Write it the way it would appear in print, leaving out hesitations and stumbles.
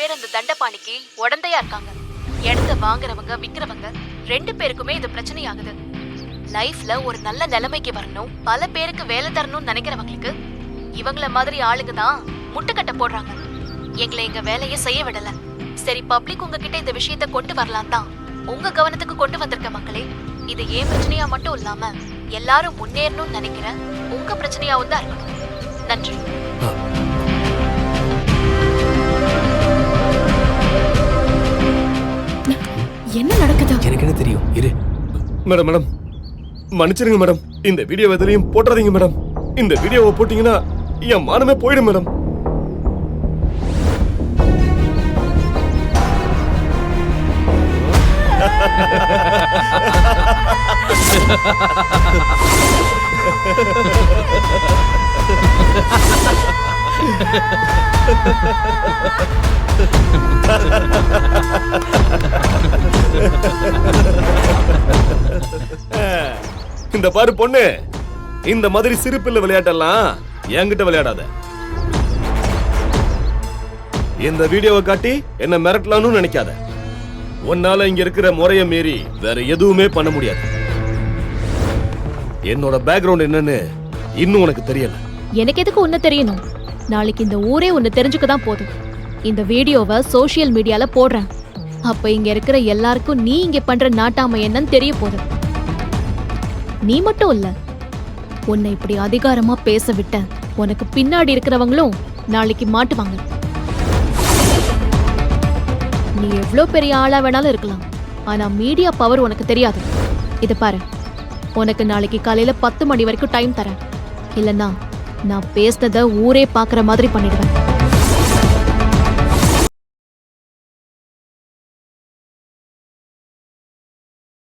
பேர் அந்த தண்டபாணிக்கு உடந்தையா இருக்காங்க. இடத்த வாங்குறவங்க விக்கிறவங்க 2 பேருக்குமே இது பிரச்சனையாகுது. லைஃப்ல ஒரு நல்ல நிலைமைக்கு வரணும், பல பேருக்கு வேலை தரணும்னு நினைக்கிறவங்களுக்கு இவங்கள மாதிரி ஆளுங்க தான் முட்டுக்கட்டை போடுறாங்க. எங்களை எங்க வேலையை செய்ய விடல. சரி, பப்ளிக் உங்ககிட்ட இந்த விஷயத்த கொண்டு வரலாம் தான் உங்க கவனத்துக்கு கொண்டு வந்திருக்க மக்களே. இது ஏன் பிரச்சனையா மட்டும் இல்லாம எல்லாரும் முன்னேறணும்னு நினைக்கிற உங்க பிரச்சனையாவும் தான் இருக்கணும். நன்றி. என்ன நடக்குது? எனக்கு என்ன தெரியும்? இரு மேடம். மேடம் மன்னிச்சிருங்க மேடம். இந்த வீடியோ எதுலயும் போட்டுறாதீங்க மேடம். இந்த வீடியோவை போட்டீங்கன்னா என் மானமே போயிடும் மேடம். இந்த பாரு பொண்ணு, இந்த மாதிரி சிரிப்பில்ல விளையாட்டெல்லாம் என்கிட்ட விளையாடாத. இந்த வீடியோவை காட்டி என்ன மிரட்டலாம்னு நினைக்காத. உன்னால இங்க இருக்கிற முறைய மீறி வேற எதுவுமே பண்ண முடியாது. என்னோட பேக்ரவுண்ட் என்னன்னு இன்னும் உனக்கு தெரியல. எனக்கு எதுக்கு உன்ன தெரியணும்? நாளைக்கு இந்த ஊரே உன்னை தெரிஞ்சுக்கதான் போதும். இந்த வீடியோவை சோசியல் மீடியால போடுறேன். அப்ப இங்க இருக்கிற எல்லாருக்கும் நீ இங்க பண்ற நாட்டாமை என்னன்னு தெரிய போகுது. நீ மட்டும் இல்ல, உன்னை இப்படி அதிகாரமா பேச விட்ட உனக்கு பின்னாடி இருக்கிறவங்களும் நாளைக்கு மாட்டுவாங்க. நீ எவ்வளோ பெரிய ஆளா வேணாலும் இருக்கலாம், ஆனா மீடியா பவர் உனக்கு தெரியாது. இத பாரு, உனக்கு நாளைக்கு காலையில 10 மணி வரைக்கும் டைம் தரேன். இல்லைன்னா நான் பேசுனதை ஊரே பாக்குற மாதிரி பண்ணிடுவேன்.